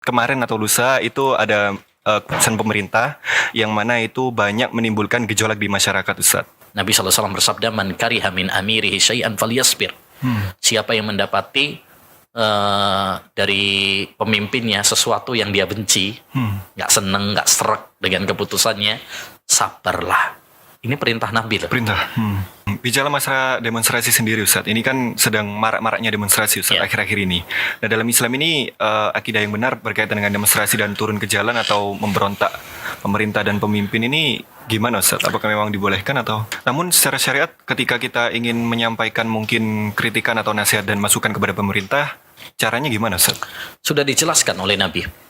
kemarin atau lusa itu ada keputusan pemerintah yang mana itu banyak menimbulkan gejolak di masyarakat, Ustaz. Nabi SAW bersabda, "Man kariha min amirihi syai'an falyasbir." Siapa yang mendapati dari pemimpinnya sesuatu yang dia benci, nggak seneng, nggak serak dengan keputusannya, sabarlah. Ini perintah Nabi loh. Perintah. Bicara masalah demonstrasi sendiri, Ustaz. Ini kan sedang marak-maraknya demonstrasi, Ustaz, akhir-akhir ini. Nah, dalam Islam ini akidah yang benar berkaitan dengan demonstrasi dan turun ke jalan atau memberontak pemerintah dan pemimpin ini gimana, Ustaz? Apakah memang dibolehkan atau? Namun secara syariat ketika kita ingin menyampaikan mungkin kritikan atau nasihat dan masukan kepada pemerintah, caranya gimana, Ustaz? Sudah dijelaskan oleh Nabi.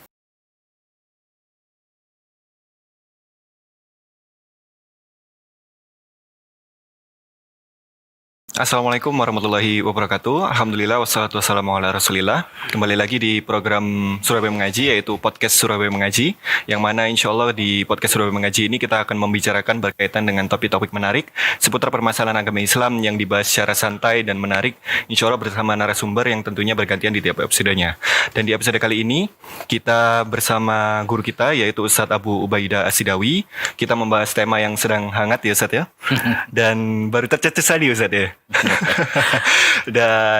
Assalamualaikum warahmatullahi wabarakatuh. Alhamdulillah wassalatu wassalamu ala rasulillah. Kembali lagi di program Surabaya Mengaji, yaitu podcast Surabaya Mengaji, yang mana insya Allah di podcast Surabaya Mengaji ini kita akan membicarakan berkaitan dengan topik-topik menarik seputar permasalahan agama Islam yang dibahas secara santai dan menarik, insya Allah bersama narasumber yang tentunya bergantian di tiap episodenya. Dan di episode kali ini kita bersama guru kita, yaitu Ustadz Abu Ubaidah As-Sidawi. Kita membahas tema yang sedang hangat ya, Ustadz ya. Dan baru tercetus tadi, Ustadz ya.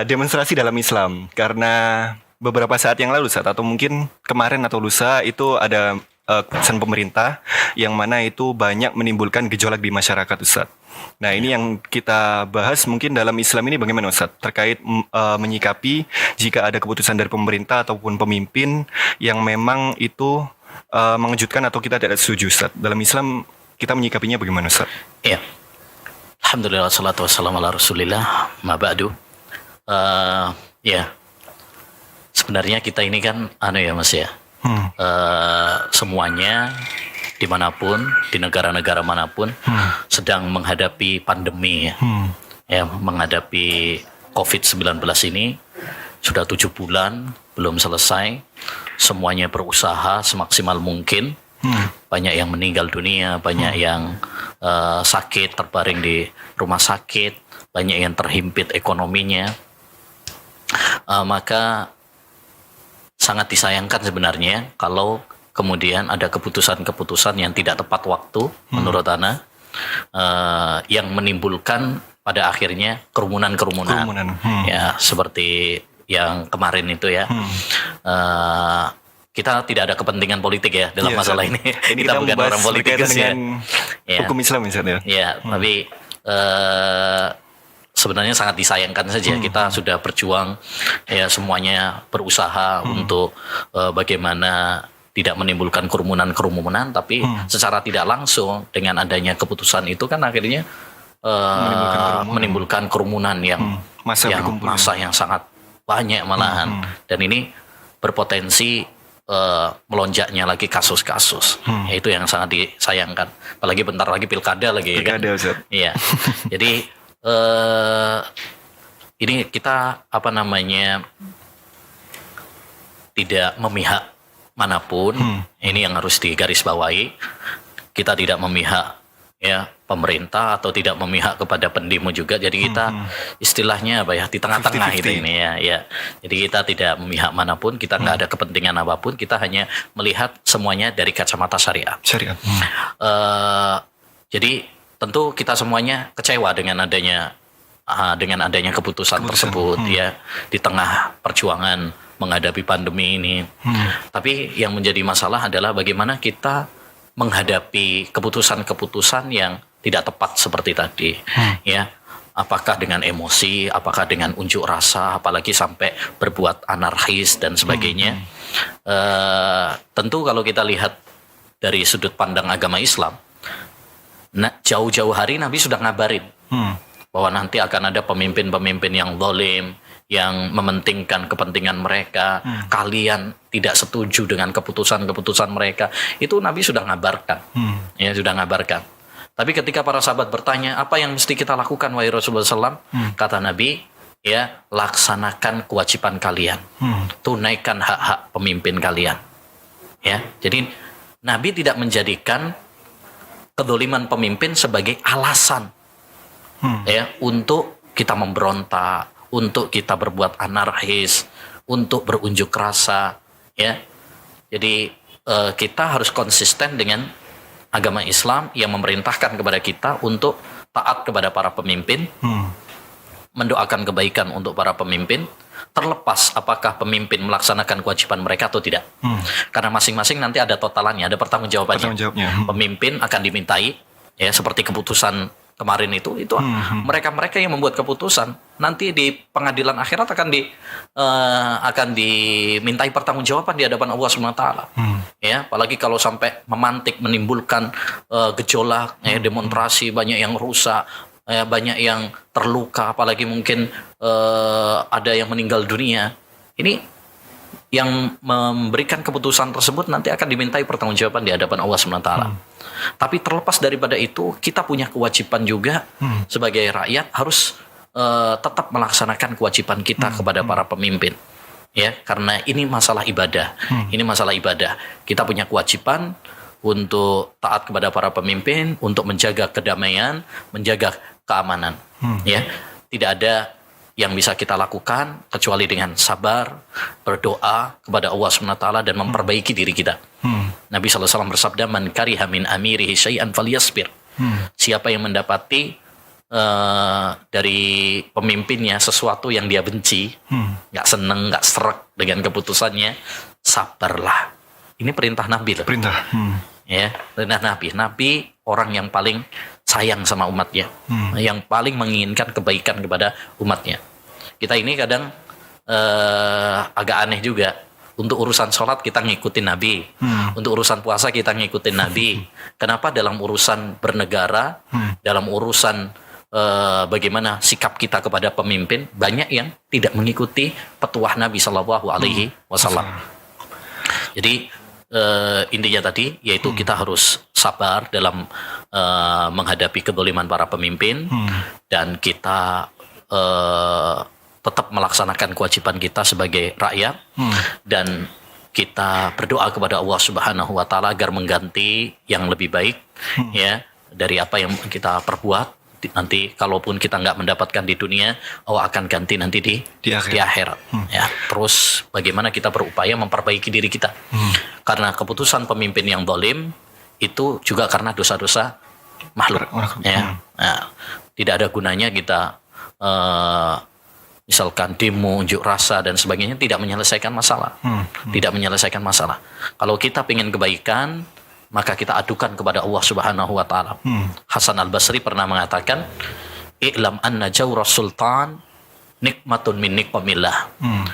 Demonstrasi dalam Islam, karena beberapa saat yang lalu, Ustaz, atau mungkin kemarin atau lusa itu ada keputusan pemerintah yang mana itu banyak menimbulkan gejolak di masyarakat, Ustaz. Nah, ini yang kita bahas mungkin dalam Islam ini bagaimana, Ustaz, terkait menyikapi jika ada keputusan dari pemerintah ataupun pemimpin yang memang itu mengejutkan atau kita tidak setuju, Ustaz. Dalam Islam kita menyikapinya bagaimana, Ustaz? Iya. Alhamdulillah, salatu wassalamu ala rasulillah, ma ba'du. Ya, sebenarnya kita ini kan ya Mas ya, semuanya dimanapun, di negara-negara manapun sedang menghadapi pandemi ya, menghadapi COVID-19 ini sudah 7 bulan belum selesai. Semuanya berusaha semaksimal mungkin. Banyak yang meninggal dunia, banyak yang sakit, terbaring di rumah sakit, banyak yang terhimpit ekonominya. Maka sangat disayangkan sebenarnya kalau kemudian ada keputusan-keputusan yang tidak tepat waktu menurut Ana, yang menimbulkan pada akhirnya kerumunan-kerumunan. Ya, seperti yang kemarin itu ya. Kita tidak ada kepentingan politik ya dalam masalah ini. Kita bukan orang politikus ya. Hukum Islam misalnya. Ya, tapi sebenarnya sangat disayangkan saja. Kita sudah berjuang, ya semuanya berusaha untuk bagaimana tidak menimbulkan kerumunan-kerumunan, tapi secara tidak langsung dengan adanya keputusan itu kan akhirnya menimbulkan kerumunan yang masa yang sangat banyak malahan, dan ini berpotensi melonjaknya lagi kasus-kasus. Itu yang sangat disayangkan. Apalagi bentar lagi pilkada lagi kan. Iya. Jadi ini kita tidak memihak manapun. Ini yang harus digarisbawahi. Kita tidak memihak ya pemerintah atau tidak memihak kepada pendemo juga. Jadi kita istilahnya di tengah-tengah gitu ini ya. Jadi kita tidak memihak manapun, kita nggak ada kepentingan apapun, kita hanya melihat semuanya dari kacamata syariat. Jadi tentu kita semuanya kecewa dengan adanya keputusan tersebut ya, di tengah perjuangan menghadapi pandemi ini. Tapi yang menjadi masalah adalah bagaimana kita menghadapi keputusan-keputusan yang tidak tepat seperti tadi, ya. Apakah dengan emosi, apakah dengan unjuk rasa, apalagi sampai berbuat anarkis dan sebagainya. Tentu kalau kita lihat dari sudut pandang agama Islam, jauh-jauh hari Nabi sudah ngabarin bahwa nanti akan ada pemimpin-pemimpin yang zalim, yang mementingkan kepentingan mereka, kalian tidak setuju dengan keputusan-keputusan mereka. Itu Nabi sudah ngabarkan. Ya, sudah ngabarkan. Tapi ketika para sahabat bertanya, apa yang mesti kita lakukan wahai Rasulullah SAW? Kata Nabi, ya, laksanakan kewajiban kalian. Tunaikan hak-hak pemimpin kalian. Ya, jadi Nabi tidak menjadikan kedoliman pemimpin sebagai alasan ya untuk kita memberontak, untuk kita berbuat anarkis, untuk berunjuk rasa, ya. Jadi kita harus konsisten dengan agama Islam yang memerintahkan kepada kita untuk taat kepada para pemimpin, mendoakan kebaikan untuk para pemimpin, terlepas apakah pemimpin melaksanakan kewajiban mereka atau tidak. Karena masing-masing nanti ada totalannya, ada pertanggungjawabannya. Pemimpin akan dimintai, ya seperti keputusan kemarin itu mereka-mereka yang membuat keputusan nanti di pengadilan akhirat akan dimintai pertanggungjawaban di hadapan Allah SWT. Ya, apalagi kalau sampai memantik, menimbulkan gejolak, demonstrasi, banyak yang rusak, banyak yang terluka, apalagi mungkin ada yang meninggal dunia. Ini yang memberikan keputusan tersebut nanti akan dimintai pertanggungjawaban di hadapan Allah SWT. Tapi terlepas daripada itu, kita punya kewajiban juga sebagai rakyat harus tetap melaksanakan kewajiban kita kepada para pemimpin. Ya, karena ini masalah ibadah. Ini masalah ibadah. Kita punya kewajiban untuk taat kepada para pemimpin, untuk menjaga kedamaian, menjaga keamanan. Ya, tidak ada yang bisa kita lakukan kecuali dengan sabar, berdoa kepada Allah SWT dan memperbaiki diri kita. Nabi SAW bersabda, "Man kariha min amirihi syai'an falyasbir." Siapa yang mendapati dari pemimpinnya sesuatu yang dia benci, nggak seneng, nggak serak dengan keputusannya, sabarlah. Ini perintah Nabi loh. Perintah. Ya, perintah Nabi. Nabi orang yang paling sayang sama umatnya, yang paling menginginkan kebaikan kepada umatnya. Kita ini kadang agak aneh juga. Untuk urusan sholat kita ngikutin Nabi, untuk urusan puasa kita ngikutin Nabi. Kenapa dalam urusan bernegara, dalam urusan bagaimana sikap kita kepada pemimpin, banyak yang tidak mengikuti petuah Nabi Shallallahu Alaihi Wasallam. Jadi intinya tadi yaitu kita harus sabar dalam menghadapi kezaliman para pemimpin, dan kita tetap melaksanakan kewajiban kita sebagai rakyat, dan kita berdoa kepada Allah Subhanahu wa taala agar mengganti yang lebih baik ya dari apa yang kita perbuat. Nanti kalaupun kita nggak mendapatkan di dunia, Allah akan ganti nanti di akhirat. Ya, terus bagaimana kita berupaya memperbaiki diri kita. Karena keputusan pemimpin yang zalim itu juga karena dosa-dosa makhluk. Ya. Nah, tidak ada gunanya kita misalkan demo, unjuk rasa dan sebagainya, tidak menyelesaikan masalah. Tidak menyelesaikan masalah. Kalau kita ingin kebaikan, maka kita adukan kepada Allah Subhanahu wa taala. Hasan Al-Basri pernah mengatakan, "I'lam anna jawra sultan nikmatun min nikmillah."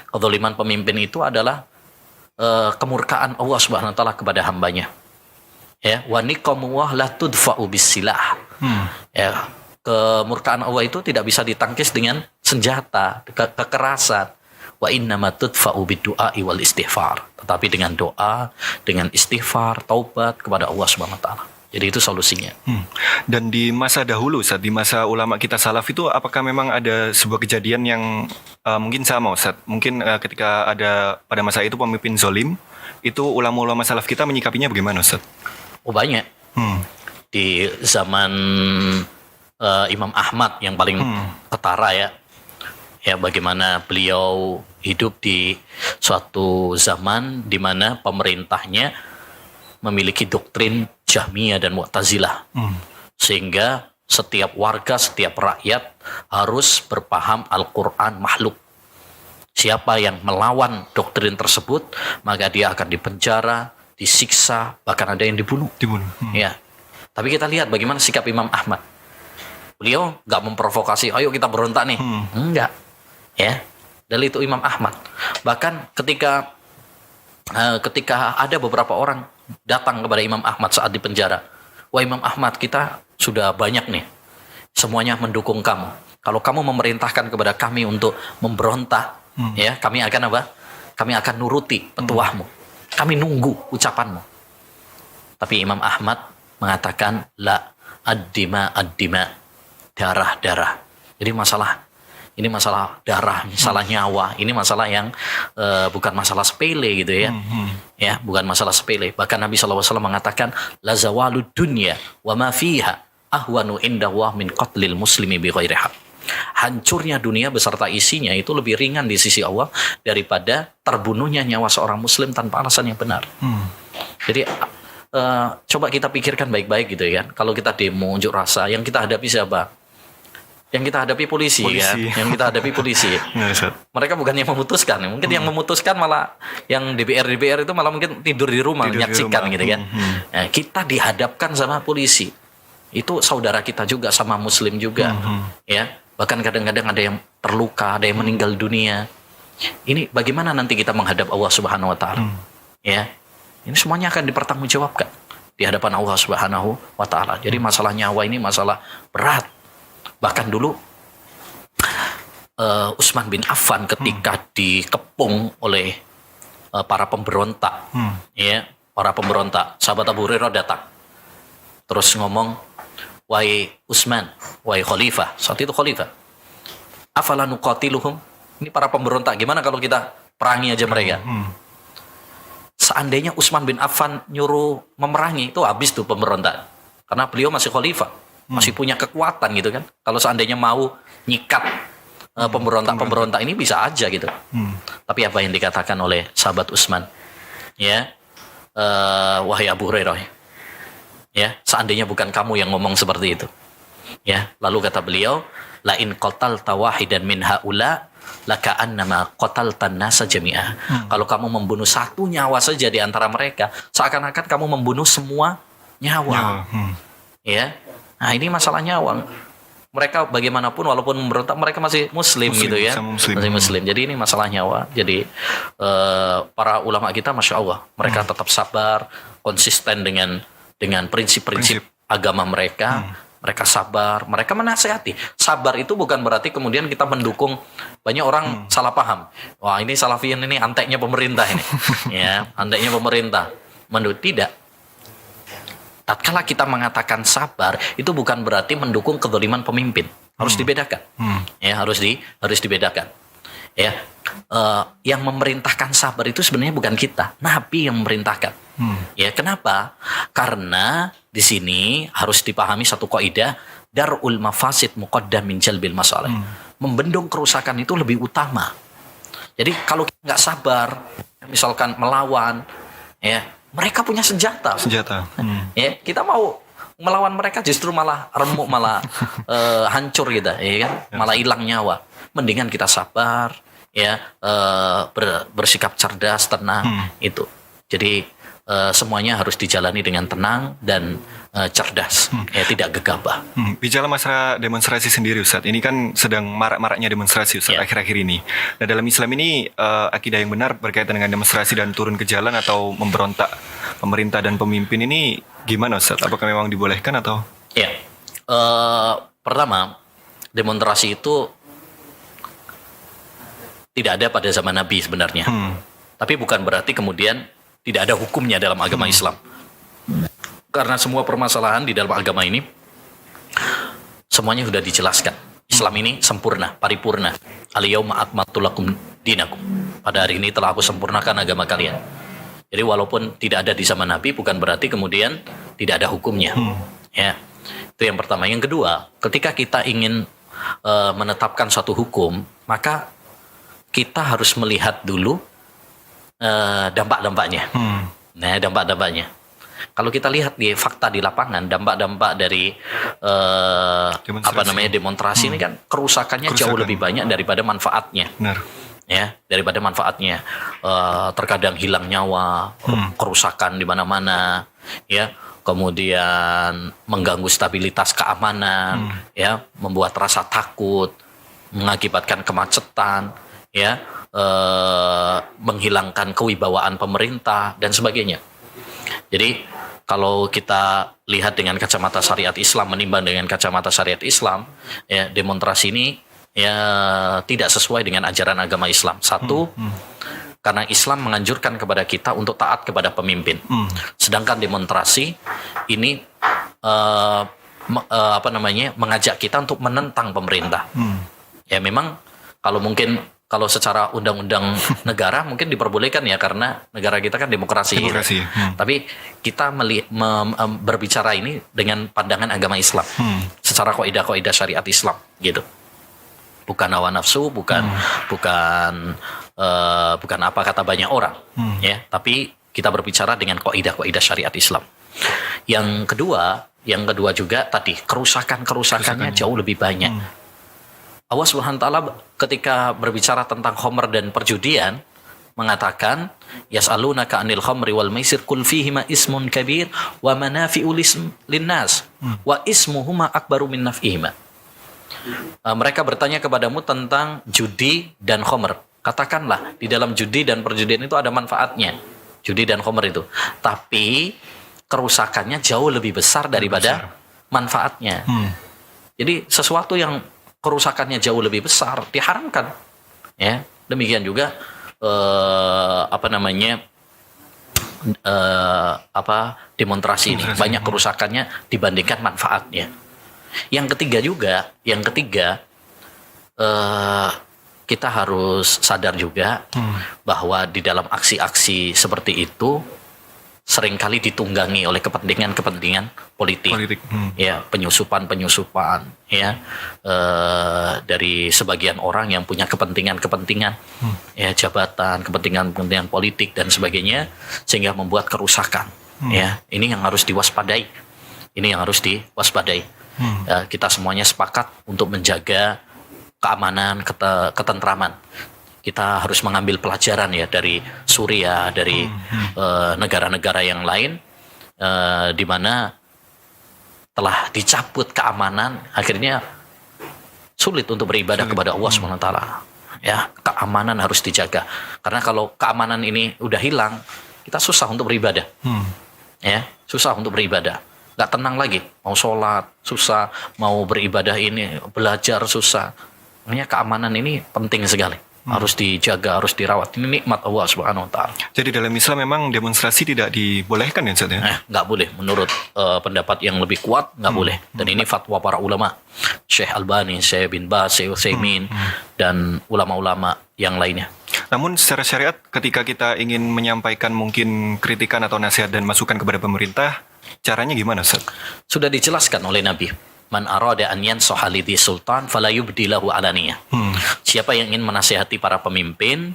Kezaliman pemimpin itu adalah kemurkaan Allah Subhanahu wa taala kepada hambanya. Ya, wa niqamullah la tudfa'u bisilah. Ya, kemurkaan Allah itu tidak bisa ditangkis dengan senjata, kekerasan. Wa innama tudfa'u bidu'ai wal istighfar. Tetapi dengan doa, dengan istighfar, taubat kepada Allah Subhanahu wa taala. Jadi itu solusinya. Dan di masa dahulu, Ustaz, di masa ulama kita salaf itu, apakah memang ada sebuah kejadian yang mungkin sama, Ustaz? Mungkin ketika ada pada masa itu pemimpin zalim, itu ulama-ulama salaf kita menyikapinya bagaimana, Ustaz? Oh, banyak. Di zaman Imam Ahmad yang paling ketara ya. Ya, bagaimana beliau hidup di suatu zaman di mana pemerintahnya memiliki doktrin Jahmiyah dan Mu'tazilah. Sehingga setiap warga, setiap rakyat harus berpaham Al-Quran makhluk. Siapa yang melawan doktrin tersebut, maka dia akan dipenjara, disiksa, bahkan ada yang dibunuh. Ya. Tapi kita lihat bagaimana sikap Imam Ahmad. Beliau nggak memprovokasi, ayo kita berontak nih. Enggak. Ya. Dari itu Imam Ahmad. Bahkan ketika ada beberapa orang datang kepada Imam Ahmad saat di penjara. Wah, Imam Ahmad, kita sudah banyak nih. Semuanya mendukung kamu. Kalau kamu memerintahkan kepada kami untuk memberontak, ya, kami akan apa? Kami akan nuruti petuahmu. Kami nunggu ucapanmu. Tapi Imam Ahmad mengatakan, la ad-dima. Darah. Jadi ini masalah darah, masalah nyawa. Ini masalah yang bukan masalah sepele gitu ya. Ya, bukan masalah sepele. Bahkan Nabi SAW mengatakan, la zawalu dunya wa ma fiha ahwanu indallah min qatlil muslimi bi ghairi haq. hancurnya dunia beserta isinya itu lebih ringan di sisi Allah daripada terbunuhnya nyawa seorang muslim tanpa alasan yang benar. Jadi coba kita pikirkan baik-baik gitu ya kan. Kalau kita demo unjuk rasa, yang kita hadapi siapa? Yang kita hadapi polisi. Kan? Yang kita hadapi polisi. Mereka bukan yang memutuskan. Mungkin yang memutuskan malah yang DPR itu malah mungkin tidur di rumah menyaksikan gitu kan. Nah, kita dihadapkan sama polisi. Itu saudara kita juga, sama muslim juga. Ya, bahkan kadang-kadang ada yang terluka, ada yang meninggal dunia. Ini bagaimana nanti kita menghadap Allah Subhanahu wa taala? Ya. Ini semuanya akan dipertanggungjawabkan di hadapan Allah Subhanahu wa taala. Jadi masalah nyawa ini masalah berat. Bahkan dulu Utsman bin Affan ketika dikepung oleh para pemberontak, ya, para pemberontak, sahabat Abu Hurairah datang, terus ngomong, wahai Utsman, wahai Khalifah, saat itu Khalifah, afala nuqatiluhum, ini para pemberontak, gimana kalau kita perangi aja mereka? Seandainya Utsman bin Affan nyuruh memerangi, itu habis tuh pemberontak, karena beliau masih Khalifah. Masih punya kekuatan gitu kan. Kalau seandainya mau nyikat pemberontak-pemberontak ini bisa aja gitu. Tapi apa yang dikatakan oleh sahabat Utsman? Ya, wahai Abu Hurairah. Ya, seandainya bukan kamu yang ngomong seperti itu. Ya, lalu kata beliau, la in qatalta wahidan min haula laka'annama qataltan nasa jami'ah. Kalau kamu membunuh satu nyawa saja di antara mereka, seakan-akan kamu membunuh semua nyawa. Ya. Nah, ini masalah nyawa. Mereka bagaimanapun walaupun memberontak, mereka masih muslim gitu ya. Masih muslim. Jadi ini masalah nyawa. Jadi para ulama kita Masya Allah, mereka tetap sabar, konsisten dengan prinsip-prinsip agama mereka. Mereka sabar, mereka menasihati. Sabar itu bukan berarti kemudian kita mendukung. Banyak orang salah paham. Wah, ini Salafiyin ini anteknya pemerintah ini. Ya, anteknya pemerintah. Menurut tidak. Tatkala kita mengatakan sabar, itu bukan berarti mendukung kezaliman pemimpin. Harus dibedakan. Ya, harus dibedakan. Ya, yang memerintahkan sabar itu sebenarnya bukan kita, Nabi yang memerintahkan. Ya, kenapa? Karena di sini harus dipahami satu kaidah, darul mafasid muqaddam min jalbil masalih. Membendung kerusakan itu lebih utama. Jadi kalau kita nggak sabar, misalkan melawan, ya, mereka punya senjata. Ya, kita mau melawan mereka justru malah remuk, malah hancur kita, ya kan? Malah hilang nyawa. Mendingan kita sabar, ya, bersikap cerdas, tenang, itu. Jadi semuanya harus dijalani dengan tenang dan cerdas, ya, tidak gegabah. Bicara masalah demonstrasi sendiri, Ustaz, ini kan sedang marak-maraknya demonstrasi, Ustaz, akhir-akhir ini. Nah, dalam Islam ini akidah yang benar berkaitan dengan demonstrasi dan turun ke jalan atau memberontak pemerintah dan pemimpin ini gimana, Ustaz? Apakah memang dibolehkan atau? Ya, pertama, demonstrasi itu tidak ada pada zaman Nabi sebenarnya. Tapi bukan berarti kemudian tidak ada hukumnya dalam agama Islam. Karena semua permasalahan di dalam agama ini semuanya sudah dijelaskan. Islam ini sempurna, paripurna. Al-yauma akmaltu lakum dinakum. Pada hari ini telah aku sempurnakan agama kalian. Jadi walaupun tidak ada di zaman Nabi, bukan berarti kemudian tidak ada hukumnya. Ya, itu yang pertama. Yang kedua, ketika kita ingin menetapkan suatu hukum, maka kita harus melihat dulu dampak-dampaknya. Nah, dampak-dampaknya. Kalau kita lihat di fakta di lapangan, dampak-dampak dari demonstrasi ini kan kerusakannya jauh lebih banyak daripada manfaatnya. Benar. Ya, daripada manfaatnya. Terkadang hilang nyawa, kerusakan di mana-mana, ya. Kemudian mengganggu stabilitas keamanan, ya, membuat rasa takut, mengakibatkan kemacetan, ya, menghilangkan kewibawaan pemerintah dan sebagainya. Jadi kalau kita lihat dengan kacamata syariat Islam menimbang dengan kacamata syariat Islam, ya, demonstrasi ini ya tidak sesuai dengan ajaran agama Islam. Satu, karena Islam menganjurkan kepada kita untuk taat kepada pemimpin. Sedangkan demonstrasi ini mengajak kita untuk menentang pemerintah. Ya memang kalau secara undang-undang negara mungkin diperbolehkan ya, karena negara kita kan demokrasi. Tapi kita berbicara ini dengan pandangan agama Islam, secara kaidah-kaidah syariat Islam gitu. bukan hawa nafsu, bukan apa kata banyak orang, ya. Tapi kita berbicara dengan kaidah-kaidah syariat Islam. Yang kedua juga tadi kerusakannya jauh lebih banyak. Allah Subhanahu wa taala ketika berbicara tentang khamr dan perjudian mengatakan yas'alunaka 'anil khamri wal maisir qul fihima ismun kabir wa manafi'u linnas wa ismuhuma akbaru min naf'ihima. Mereka bertanya kepadamu tentang judi dan khamr. Katakanlah di dalam judi dan perjudian itu ada manfaatnya. Judi dan khamr itu. Tapi kerusakannya jauh lebih besar daripada manfaatnya. Jadi sesuatu yang kerusakannya jauh lebih besar diharamkan. Ya, demikian juga demonstrasi ini banyak kerusakannya dibandingkan manfaatnya. Yang ketiga kita harus sadar juga bahwa di dalam aksi-aksi seperti itu seringkali ditunggangi oleh kepentingan politik. Ya, penyusupan ya dari sebagian orang yang punya kepentingan ya, jabatan, kepentingan politik dan sebagainya, sehingga membuat kerusakan. Ya, ini yang harus diwaspadai. Kita semuanya sepakat untuk menjaga keamanan, ketentraman. Kita harus mengambil pelajaran ya dari Suriah, dari negara-negara yang lain, di mana telah dicabut keamanan, akhirnya sulit untuk beribadah kepada Allah SWT. Ya, keamanan harus dijaga. Karena kalau keamanan ini udah hilang, kita susah untuk beribadah. Ya, susah untuk beribadah. Gak tenang lagi, mau sholat susah, mau beribadah ini, belajar susah. Makanya keamanan ini penting sekali. Harus dijaga, harus dirawat. Ini nikmat Allah Subhanahu wa taala. Jadi dalam Islam memang demonstrasi tidak dibolehkan ya Ustaz ya? Nggak boleh. Menurut pendapat yang lebih kuat, nggak boleh. Dan ini fatwa para ulama. Syekh Albani, Syekh bin Baz, Syekh Utsaimin, dan ulama-ulama yang lainnya. Namun secara syariat ketika kita ingin menyampaikan mungkin kritikan atau nasihat dan masukan kepada pemerintah, caranya gimana Ustaz? Sudah dijelaskan oleh Nabi. Man arada an yansaha lidhi sultan fala yubdilahu alaniyah. Siapa yang ingin menasihati para pemimpin,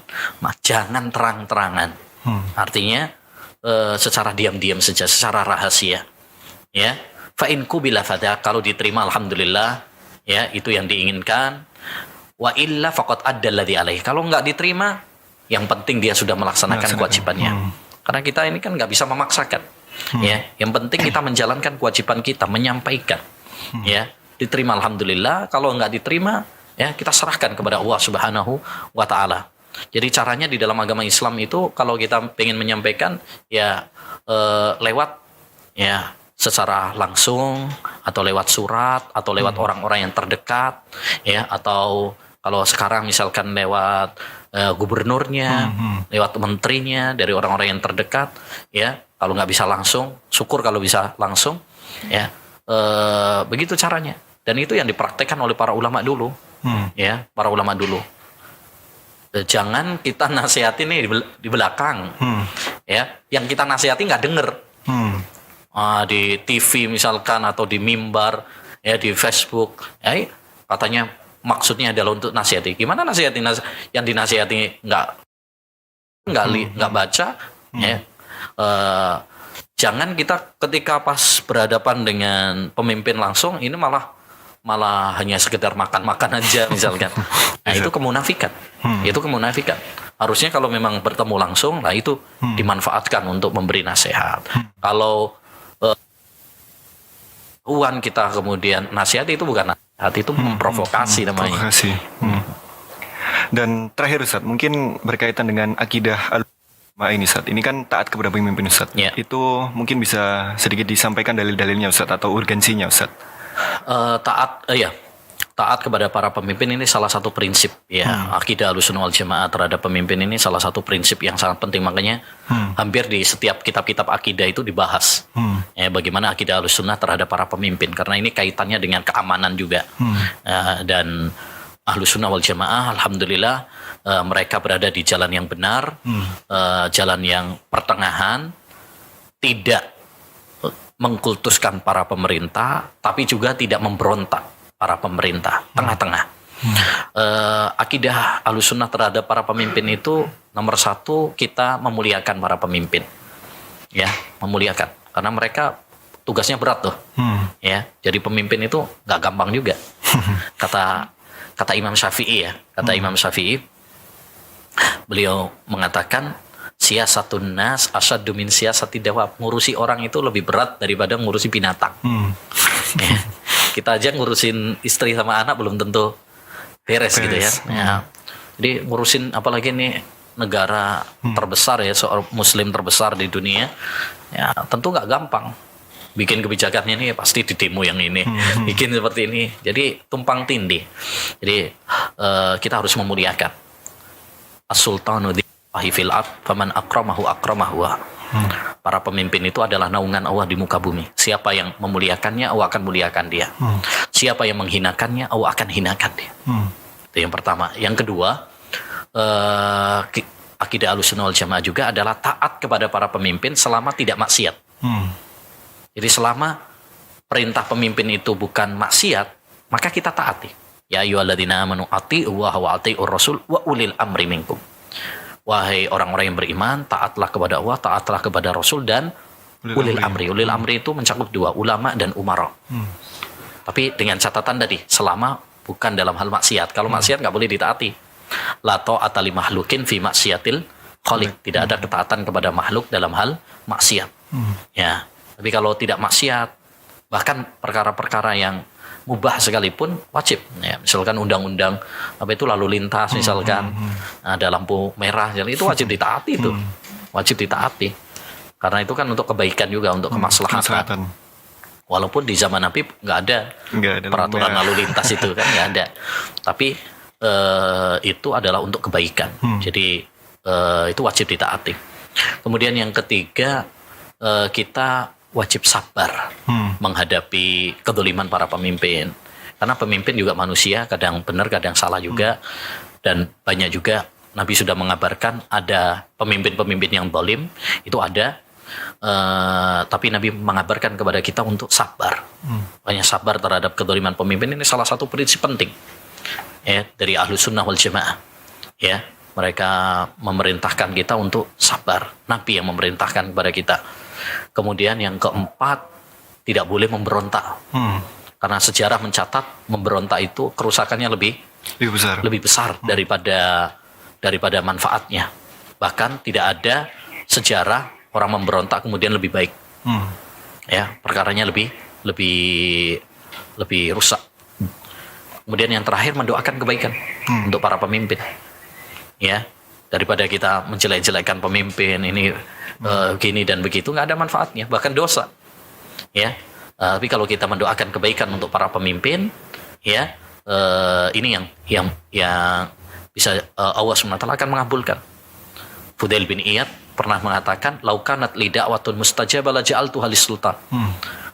jangan terang-terangan. Artinya secara diam-diam saja, secara rahasia. Ya. Fa in qubila fada, kalau diterima alhamdulillah, ya, itu yang diinginkan. Wa illa faqad adda alladhi alaihi. Kalau enggak diterima, yang penting dia sudah melaksanakan kewajibannya. Karena kita ini kan enggak bisa memaksakan. Ya, yang penting kita menjalankan kewajiban kita, menyampaikan. Ya, diterima alhamdulillah, kalau enggak diterima, ya, kita serahkan kepada Allah Subhanahu wa taala. Jadi caranya di dalam agama Islam itu kalau kita ingin menyampaikan ya lewat ya secara langsung atau lewat surat atau lewat orang-orang yang terdekat, ya, atau kalau sekarang misalkan lewat gubernurnya, lewat menterinya, dari orang-orang yang terdekat, ya. Kalau nggak bisa langsung, syukur kalau bisa langsung, ya. Begitu caranya. Dan itu yang dipraktekkan oleh para ulama dulu, ya, para ulama dulu. Jangan kita nasihati nih di belakang, ya. Yang kita nasihati nggak denger, di TV misalkan atau di mimbar, ya, di Facebook, ya, katanya maksudnya adalah untuk nasihati. Gimana nasihati? Yang dinasihati nggak baca, ya. Jangan kita ketika pas berhadapan dengan pemimpin langsung ini malah hanya sekedar makan-makan aja misalkan. Nah, itu kemunafikan. Itu kemunafikan. Harusnya kalau memang bertemu langsung, nah itu dimanfaatkan untuk memberi nasihat. Kalau kita kemudian nasihat, itu bukan nasihat, itu memprovokasi namanya. Provokasi. Dan terakhir Ustaz, mungkin berkaitan dengan akidah ini Ustaz, ini kan taat kepada pemimpin Ustaz. Ya. Itu mungkin bisa sedikit disampaikan dalil-dalilnya Ustaz atau urgensinya Ustaz. Taat kepada para pemimpin ini salah satu prinsip, ya. Akidah Ahlussunnah wal Jamaah terhadap pemimpin ini salah satu prinsip yang sangat penting, makanya hampir di setiap kitab-kitab akidah itu dibahas. Ya, bagaimana akidah Ahlussunnah terhadap para pemimpin, karena ini kaitannya dengan keamanan juga. Dan Ahlussunnah wal Jamaah alhamdulillah mereka berada di jalan yang benar, jalan yang pertengahan, tidak mengkultuskan para pemerintah, tapi juga tidak memberontak para pemerintah, tengah-tengah. Akidah Ahlussunnah terhadap para pemimpin itu nomor satu, kita memuliakan para pemimpin, ya, memuliakan, karena mereka tugasnya berat tuh, ya. Jadi pemimpin itu nggak gampang juga. Kata Imam Syafi'i ya, Imam Syafi'i, beliau mengatakan siyasatun nas asyaddu min siyasati dawab. Ngurusi orang itu lebih berat daripada ngurusi binatang. Ya. Kita aja ngurusin istri sama anak belum tentu beres gitu ya. Ya. Jadi ngurusin apalagi nih negara terbesar ya, seorang muslim terbesar di dunia, ya tentu nggak gampang. Bikin kebijakannya ini pasti di demo yang ini, bikin seperti ini. Jadi tumpang tindih. Jadi kita harus memuliakan. As-sultanu di fil ard faman akramahu akramahu. Para pemimpin itu adalah naungan Allah di muka bumi. Siapa yang memuliakannya, Allah akan muliakan dia. Siapa yang menghinakannya, Allah akan hinakan dia. Itu yang pertama. Yang kedua, akidah Ahlussunnah wal Jamaah juga adalah taat kepada para pemimpin selama tidak maksiat. Jadi selama perintah pemimpin itu bukan maksiat, maka kita taati. Ya ayyuhalladzina amanu atii'u wa atii'ur rasul wa ulil amri minkum. Wahai orang-orang yang beriman, taatlah kepada Allah, taatlah kepada Rasul dan ulil amri. Ulil amri itu mencakup dua, ulama dan umara. Tapi dengan catatan tadi, selama bukan dalam hal maksiat. Kalau maksiat nggak boleh ditaati. La ta'ata li mahlukin fi maksiatil khaliq. Tidak ada ketaatan kepada makhluk dalam hal maksiat. Ya. Tapi kalau tidak maksiat, bahkan perkara-perkara yang mubah sekalipun wajib. Ya, misalkan undang-undang apa itu lalu lintas, misalkan ada lampu merah, jadi itu wajib ditaati itu, wajib ditaati. Karena itu kan untuk kebaikan juga, untuk kemaslahatan. Walaupun di zaman Nabi nggak ada peraturan lalu lintas itu kan nggak ada. Tapi itu adalah untuk kebaikan. Jadi itu wajib ditaati. Kemudian yang ketiga, kita wajib sabar menghadapi kedoliman para pemimpin. Karena pemimpin juga manusia, kadang benar, kadang salah juga. Dan banyak juga Nabi sudah mengabarkan ada pemimpin-pemimpin yang zalim, itu ada. Tapi Nabi mengabarkan kepada kita untuk sabar. Banyak sabar terhadap kedoliman pemimpin, ini salah satu prinsip penting ya dari Ahlussunnah wal Jamaah. Ya, mereka memerintahkan kita untuk sabar. Nabi yang memerintahkan kepada kita. Kemudian yang keempat, tidak boleh memberontak. Karena sejarah mencatat memberontak itu kerusakannya lebih besar daripada manfaatnya. Bahkan tidak ada sejarah orang memberontak kemudian lebih baik. Ya, perkaranya lebih rusak. Kemudian yang terakhir, mendoakan kebaikan untuk para pemimpin. Ya, daripada kita menjelek-jelekkan pemimpin ini gini dan begitu, nggak ada manfaatnya, bahkan dosa. Ya, tapi kalau kita mendoakan kebaikan untuk para pemimpin, ya, ini yang bisa Allah SWT akan mengabulkan. Fudail bin Iyad pernah mengatakan, laukanat li da'watun mustajabah la ja'altuha lis-sultan.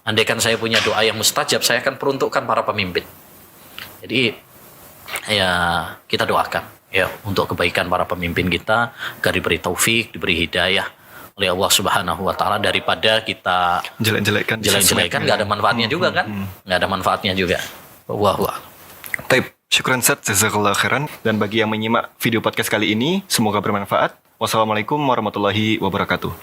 Andaikan saya punya doa yang mustajab, saya akan peruntukkan para pemimpin. Jadi ya kita doakan ya untuk kebaikan para pemimpin kita, agar diberi taufik, diberi hidayah oleh Allah Subhanahu wa taala, daripada kita jelek-jelekan nggak ada manfaatnya juga kan? Nggak ada manfaatnya juga. Wah. Taib, syukran Ustaz, jazakallahu khairan. Dan bagi yang menyimak video podcast kali ini, semoga bermanfaat. Wassalamualaikum warahmatullahi wabarakatuh.